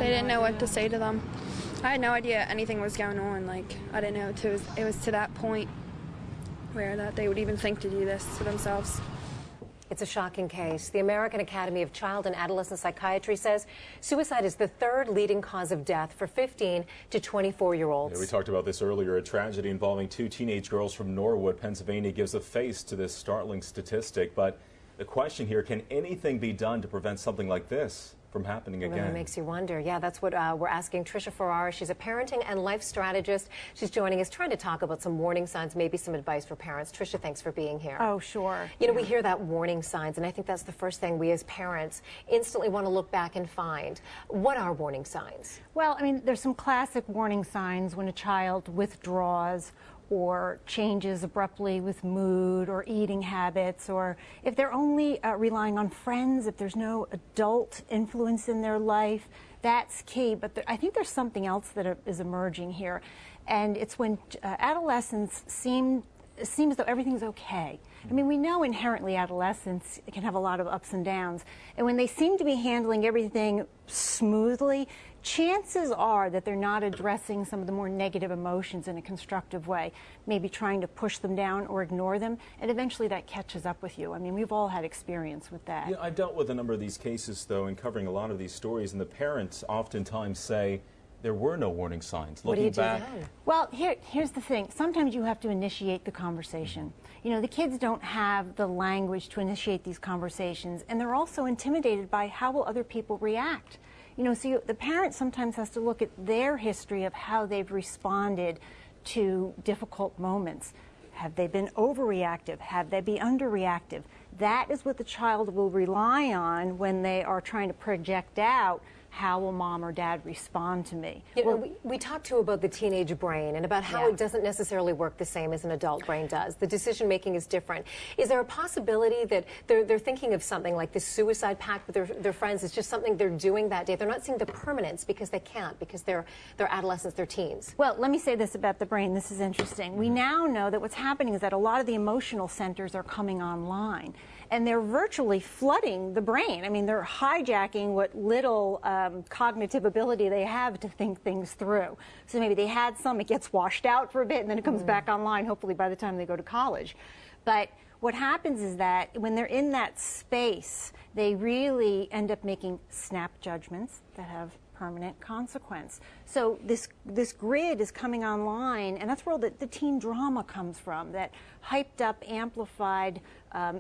They didn't know what to say to them. I had no idea anything was going on. Like, I didn't know it was to that point where that they would even think to do this to themselves. It's a shocking case. The American Academy of Child and Adolescent Psychiatry says suicide is the third leading cause of death for 15 to 24-year-olds. Yeah, we talked about this earlier. A tragedy involving two teenage girls from Norwood, Pennsylvania gives a face to this startling statistic. But the question here, can anything be done to prevent something like this from happening again? It really makes you wonder. Yeah, that's what we're asking Tricia Ferrara. She's a parenting and life strategist. She's joining us, trying to talk about some warning signs, maybe some advice for parents. Tricia, thanks for being here. Oh, sure. You know, we hear that warning signs, and I think that's the first thing we as parents instantly want to look back and find. What are warning signs? Well, I mean, there's some classic warning signs when a child withdraws or changes abruptly with mood or eating habits, or if they're only relying on friends, if there's no adult influence in their life, that's key. But I think there's something else that is emerging here, and it's when adolescents seem as though everything's okay. I mean, we know inherently adolescents can have a lot of ups and downs, and when they seem to be handling everything smoothly, chances are that they're not addressing some of the more negative emotions in a constructive way, maybe trying to push them down or ignore them, and eventually that catches up with you. I mean, we've all had experience with that. Yeah, I've dealt with a number of these cases, though, in covering a lot of these stories, and the parents oftentimes say there were no warning signs. What do you do back, then? Well, here's the thing. Sometimes you have to initiate the conversation. You know, the kids don't have the language to initiate these conversations, and they're also intimidated by how will other people react. You know, so the parent sometimes has to look at their history of how they've responded to difficult moments. Have they been overreactive? Have they been underreactive? That is what the child will rely on when they are trying to project out how will mom or dad respond to me. You know, we talked too about the teenage brain and about how it doesn't necessarily work the same as an adult brain does. The decision making is different. Is there a possibility that they're thinking of something like this suicide pact with their friends? It's just something they're doing that day. They're not seeing the permanence because they can't, because they're adolescents, they're teens. Well, let me say this about the brain. This is interesting. We now know that what's happening is that a lot of the emotional centers are coming online, and they're virtually flooding the brain. I mean, they're hijacking what little cognitive ability they have to think things through. So maybe they had some, it gets washed out for a bit, and then it comes back online, hopefully by the time they go to college. But what happens is that when they're in that space, they really end up making snap judgments that have permanent consequence. So this grid is coming online, and that's where the teen drama comes from, that hyped up, amplified,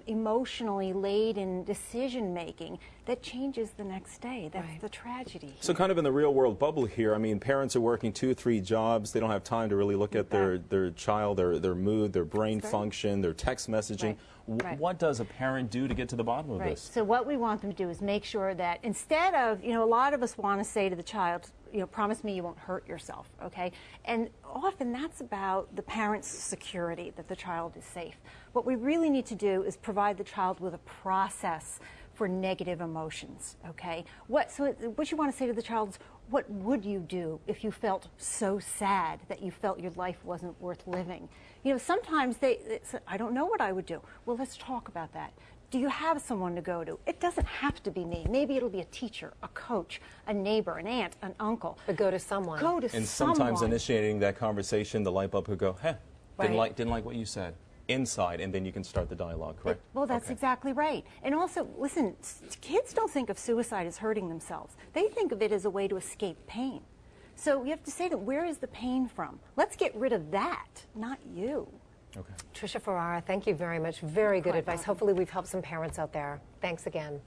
emotionally laden decision making that changes the next day. That's the tragedy here. So kind of in the real world bubble here, I mean, parents are working 2 or 3 jobs. They don't have time to really look at their child, their mood, their brain function, their text messaging. What does a parent do to get to the bottom of this? So what we want them to do is make sure that instead of, you know, a lot of us want to say to the child, you know, promise me you won't hurt yourself, okay? And often that's about the parent's security, that the child is safe. What we really need to do is provide the child with a process for negative emotions, okay? What you want to say to the child is, what would you do if you felt so sad that you felt your life wasn't worth living? You know, sometimes they say, I don't know what I would do. Well, let's talk about that. Do you have someone to go to? It doesn't have to be me. Maybe it'll be a teacher, a coach, a neighbor, an aunt, an uncle. But go to someone. Go to someone. And sometimes initiating that conversation, the light bulb could go, hey, didn't like what you said. Inside, and then you can start the dialogue, correct? Well, that's exactly right. And also, listen, kids don't think of suicide as hurting themselves. They think of it as a way to escape pain. So you have to say that, where is the pain from? Let's get rid of that, not you. Okay. Tricia Ferrara, thank you very much. Very good advice. Hopefully we've helped some parents out there. Thanks again.